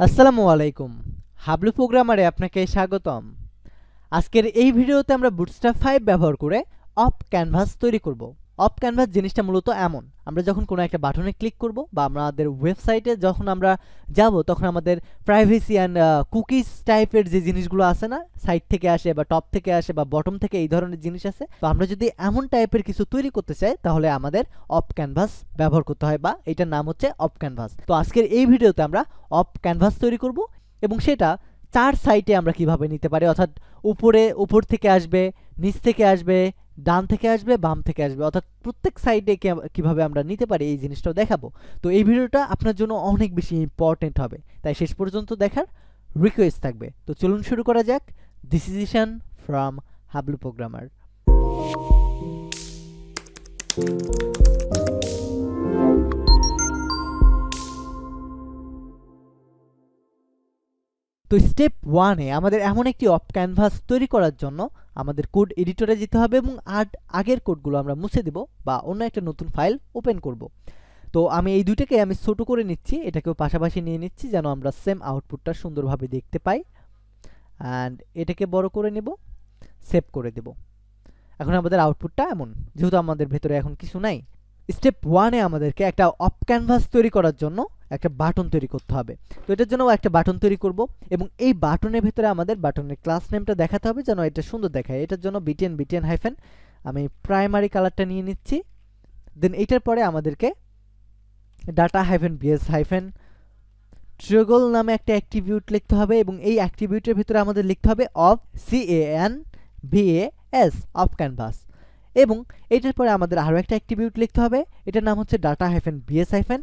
আসসালামু আলাইকুম। হাবলু প্রোগ্রামারে আপনাকে স্বাগতম। আজকের এই ভিডিওতে আমরা বুটস্ট্র্যাপ 5 ব্যবহার করে অফ ক্যানভাস তৈরি করব। অফ ক্যানভাস জিনিসটা মূলত এমন, আমরা যখন কোনো একটা বাটনে ক্লিক করব বা আমাদের ওয়েবসাইটে যখন আমরা যাব তখন আমাদের প্রাইভেসি অ্যান্ড কুকিজ টাইপের যে জিনিসগুলো আছে না, সাইড থেকে আসে বা টপ থেকে আসে বা বটম থেকে এই ধরনের জিনিস আছে, তো আমরা যদি এমন টাইপের কিছু তৈরি করতে চাই তাহলে আমাদের অফ ক্যানভাস ব্যবহার করতে হয়, বা এটার নাম হচ্ছে অফ ক্যানভাস। তো আজকের এই ভিডিওতে আমরা অফ ক্যানভাস তৈরি করব এবং সেটা 4 সাইটে আমরা কিভাবে নিতে পারি, অর্থাৎ উপর থেকে আসবে, নিচ থেকে আসবে, ডান থেকে আসবে, বাম থেকে আসবে, অর্থাৎ প্রত্যেক সাইডে কিভাবে আমরা নিতে পারি এই জিনিসটাও দেখাবো। তো এই ভিডিওটা আপনার জন্য অনেক বেশি ইম্পর্টেন্ট হবে, তাই শেষ পর্যন্ত দেখার রিকোয়েস্ট থাকবে। তো চলুন শুরু করা যাক। This is Ishan from Hablu programmer. তো স্টেপ 1 এ আমাদের এমন একটি অফ ক্যানভাস তৈরি করার জন্য আমাদের কোড এডিটরে যেতে হবে এবং আগের কোডগুলো আমরা মুছে দেব বা অন্য একটা নতুন ফাইল ওপেন করব। তো আমি এই দুইটাকে আমি ছোট করে নিচ্ছি, এটাকেও পাশাপাশি নিয়ে নিচ্ছি যেন আমরা সেম আউটপুটটা সুন্দরভাবে দেখতে পাই। অ্যান্ড এটাকে বড় করে নেব, সেভ করে দেব। এখন আমাদের আউটপুটটা এমন, যেহেতু আমাদের ভেতরে এখন কিছু নাই। স্টেপ 1 এ আমাদেরকে একটা অফ ক্যানভাস তৈরি করার জন্য একটা বাটন তৈরি করতে হবে। তো এটার জন্য একটা বাটন তৈরি করব এবং এই বাটনের ভিতরে আমাদের বাটনের ক্লাস নেমটা দেখাতে হবে যেন এটা সুন্দর দেখায়। এটার জন্য বিটিএন হাইফেন আমি প্রাইমারি কালারটা নিয়ে নিচ্ছি। দেন এটার পরে আমাদেরকে ডাটা হাইফেন বিএস হাইফেন ট্রিগল নামে একটা অ্যাট্রিবিউট লিখতে হবে এবং এই অ্যাট্রিবিউটের ভিতরে আমাদের লিখতে হবে অফ CANVAS অফ ক্যানভাস। এবং এটার পরে আমাদের আরও একটা অ্যাট্রিবিউট লিখতে হবে, এটার নাম হচ্ছে data hyphen BS hyphen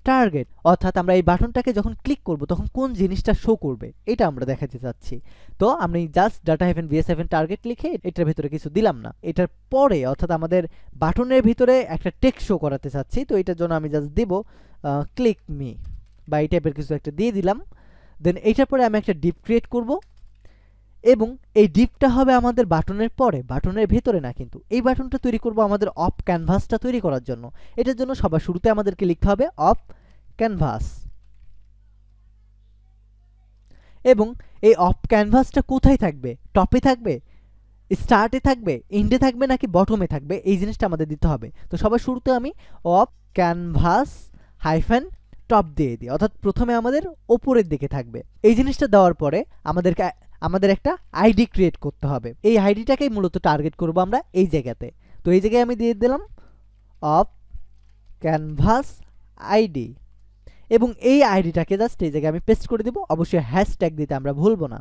target, অর্থাৎ আমরা এই বাটনটাকে যখন ক্লিক করব তখন কোন জিনিসটা শো করবে এটা আমরা দেখাতে চাচ্ছি। তো আমি just data hyphen BS hyphen target লিখে এটার ভিতরে কিছু দিলাম না। এটার পরে অর্থাৎ আমাদের বাটনের ভিতরে একটা টেক্সট শো করাতে চাচ্ছি, তো এটার জন্য আমি জাস্ট দিব ক্লিক মি বা এই টাইপের কিছু একটা দিয়ে দিলাম। দেন এইটার পরে আমি একটা ডিপ ক্রিয়েট করব এবং এই ডিপটা হবে আমাদের বাটনের পরে, বাটনের ভেতরে না, কিন্তু এই বাটনটা তৈরি করব আমাদের অফ ক্যানভাসটা তৈরি করার জন্য। এটার জন্য সবার শুরুতে আমাদেরকে লিখতে হবে অফ ক্যানভাস। এবং এই অফ ক্যানভাসটা কোথায় থাকবে, টপে থাকবে, স্টার্টে থাকবে, এন্ডে থাকবে নাকি বটমে থাকবে, এই জিনিসটা আমাদের দিতে হবে। তো সবার শুরুতে আমি অফ ক্যানভাস হাইফেন টপ দিয়ে দিই, অর্থাৎ প্রথমে আমাদের ওপরের দিকে থাকবে। এই জিনিসটা দেওয়ার পরে আমাদের একটা আইডি ক্রিয়েট করতে হবে। এই আইডিটাকেই মূলত টার্গেট করব আমরা এই জায়গাতে। তো এই জায়গায় আমি দিয়ে দিলাম অফ ক্যানভাস আইডি এবং এই আইডিটাকে জাস্ট এই জায়গায় আমি পেস্ট করে দেব। অবশ্যই হ্যাশট্যাগ দিতে আমরা ভুলবো না।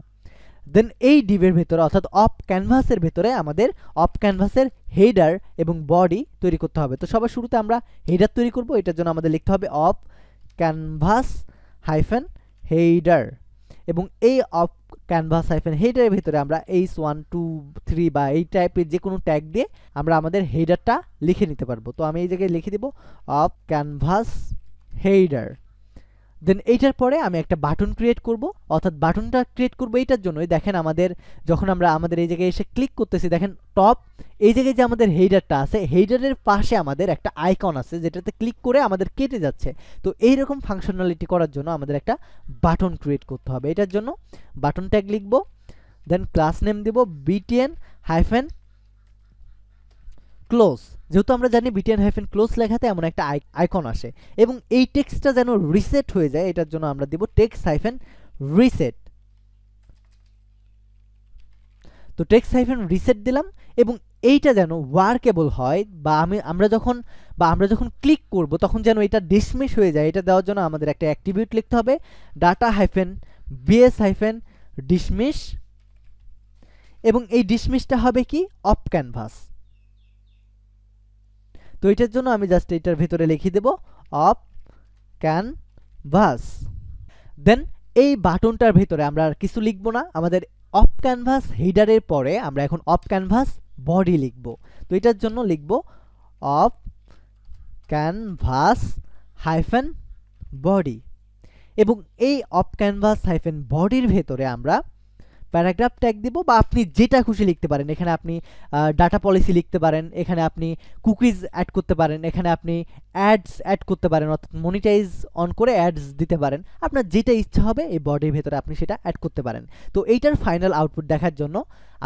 দেন এই ডিভের ভেতরে অর্থাৎ অফ ক্যানভাসের ভেতরে আমাদের অফ ক্যানভাসের হেডার এবং বডি তৈরি করতে হবে। তো সবার শুরুতে আমরা হেডার তৈরি করব, এটার জন্য আমাদের লিখতে হবে অফ ক্যানভাস হাইফেন হেডার এবং এই অফ ক্যানভাস হাইফেন হেডারের ভিতরে আমরা H1 2 3 বা এই টাইপের যে কোনো ট্যাগ দিয়ে আমরা আমাদের হেডারটা লিখে নিতে পারবো। তো আমি এই জায়গায় লিখে দেব অফ ক্যানভাস হেডার। দেন এইটার পরে আমি একটা বাটন ক্রিয়েট করব, অর্থাৎ বাটনটা ক্রিয়েট করব এইটার জন্যই দেখেন যখন আমরা আমাদের এই জায়গায় এসে ক্লিক করতেছি, দেখেন টপ এই জায়গায় যে আমাদের হেডারটা আছে, হেডারের পাশে আমাদের একটা আইকন আছে যেটাতে ক্লিক করে আমাদের কেটে যাচ্ছে। তো এইরকম ফাংশনালিটি করার জন্য আমাদের একটা বাটন ক্রিয়েট করতে হবে। এটার জন্য বাটন ট্যাগ লিখব, দেন ক্লাস নেম দেব বিটিএন হাইফেন ক্লোজ। যেহেতু আমরা জানি বিটিএন হাইফেন ক্লোজ লেখাতে এমন একটা আইকন আসে এবং এই টেক্সটটা যেন রিসেট হয়ে যায়, এটার জন্য আমরা দেব টেক্সট হাইফেন রিসেট। তো টেক্সট হাইফেন রিসেট দিলাম এবং এইটা যেন ওয়ার্কেবল হয় বা আমরা যখন ক্লিক করব তখন যেন এটা ডিসমিস হয়ে যায়, এটা দেওয়ার জন্য আমাদের একটা অ্যাট্রিবিউট লিখতে হবে data hyphen BS hyphen dismiss এবং এই ডিসমিসটা হবে কি অফ ক্যানভাস। তো এটার জন্য আমি জাস্ট এটার ভিতরে লিখে দেব অফ ক্যানভাস। দেন এই বাটনটার ভিতরে আমরা আর কিছু লিখবো না, আমাদের অফ ক্যানভাস হেডারের পরে আমরা এখন অফ ক্যানভাস বডি লিখব। তো এটার জন্য লিখব অফ ক্যানভাস হাইফেন বডি এবং এই অফ ক্যানভাস হাইফেন বডির ভেতরে আমরা প্যারাগ্রাফ ট্যাগ দিব, বা আপনি যেটা খুশি লিখতে পারেন। এখানে আপনি ডাটা পলিসি লিখতে পারেন, এখানে আপনি কুকিজ অ্যাড করতে পারেন, এখানে আপনি অ্যাডস অ্যাড করতে পারেন, অর্থাৎ মনিটাইজ অন করে অ্যাডস দিতে পারেন। আপনার যেটা ইচ্ছা হবে এই বডির ভেতরে আপনি সেটা অ্যাড করতে পারেন। তো এইটার ফাইনাল আউটপুট দেখার জন্য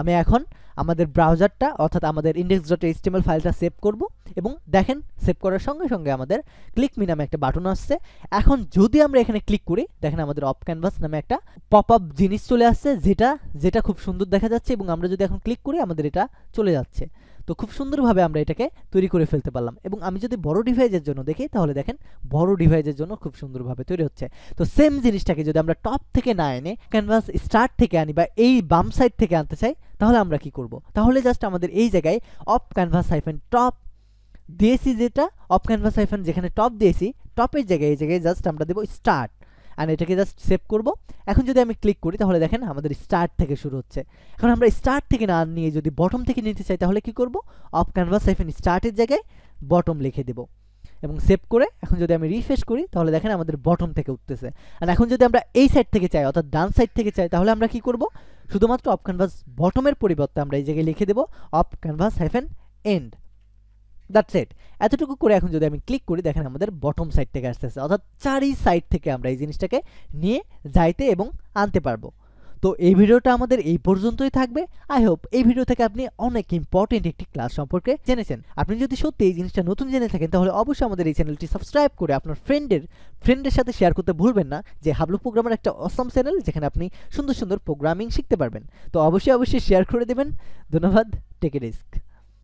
আমি এখন আমাদের ব্রাউজারটা অর্থাৎ আমাদের index.html ফাইলটা সেভ করব, এবং দেখেন সেভ করার সঙ্গে সঙ্গে আমাদের ক্লিক মি নামে একটা বাটন আসছে। এখন যদি আমরা এখানে ক্লিক করি, দেখেন আমাদের অফ ক্যানভাস নামে একটা পপ আপ জিনিস চলে আসছে, যেটা খুব সুন্দর দেখা যাচ্ছে, এবং আমরা যদি এখন ক্লিক করি আমাদের এটা চলে যাচ্ছে। তো খুব সুন্দরভাবে আমরা এটাকে তৈরি করে ফেলতে পারলাম। এবং আমি যদি বড় ডিভাইসের জন্য দেখি, তাহলে দেখেন বড় ডিভাইসের জন্য খুব সুন্দরভাবে তৈরি হচ্ছে। তো সেম জিনিসটাকে যদি আমরা টপ থেকে না এনে ক্যানভাস স্টার্ট থেকে আনি, বা এই বাম সাইড থেকে আনতে চাই, তাহলে আমরা কি করব? তাহলে জাস্ট আমাদের এই জায়গায় অফ ক্যানভাস হাইফেন টপ দিয়েছি, যেটা অফ ক্যানভাস হাইফেন যেখানে টপ দিয়েছি, টপের জায়গায় এই জায়গায় জাস্ট আমরা দেবো স্টার্ট, আর এটাকে জাস্ট সেভ করব। এখন যদি আমি ক্লিক করি, তাহলে দেখেন আমাদের স্টার্ট থেকে শুরু হচ্ছে। এখন আমরা স্টার্ট থেকে না নিয়ে যদি বটম থেকে নিতে চাই, তাহলে কি করব? অফ ক্যানভাস হাইফেন স্টার্টের জায়গায় বটম লিখে দেব এবং সেভ করে এখন যদি আমি রিফ্রেশ করি, তাহলে দেখেন আমাদের বটম থেকে উঠতেছে। আর এখন যদি আমরা এই সাইড থেকে চাই, অর্থাৎ ডান সাইড থেকে চাই, তাহলে আমরা কি করব? শুধুমাত্র অফ ক্যানভাস বটমের পরিবর্তে আমরা এই জায়গায় লিখে দেব of canvas hyphen end. That's it. এতটুকু করে এখন যদি আমি ক্লিক করি, দেখেন আমাদের বটম সাইড থেকে আসতেছে, অর্থাৎ চারি সাইড থেকে আমরা এই জিনিসটাকে নিয়ে যাইতে এবং আনতে পারবো। তো এই ভিডিওটা আমাদের এই পর্যন্তই থাকবে। আই হোপ এই ভিডিও থেকে আপনি অনেক ইম্পর্টেন্ট একটি ক্লাস সম্পর্কে জেনেছেন। আপনি যদি সত্যি এই জিনিসটা নতুন জেনে থাকেন, তাহলে অবশ্যই আমাদের এই চ্যানেলটি সাবস্ক্রাইব করে আপনার ফ্রেন্ডের সাথে শেয়ার করতে ভুলবেন না, যে হাবলু প্রোগ্রামার একটা অসম চ্যানেল, যেখানে আপনি সুন্দর সুন্দর প্রোগ্রামিং শিখতে পারবেন। তো অবশ্যই শেয়ার করে দেবেন। ধন্যবাদ। Take a risk.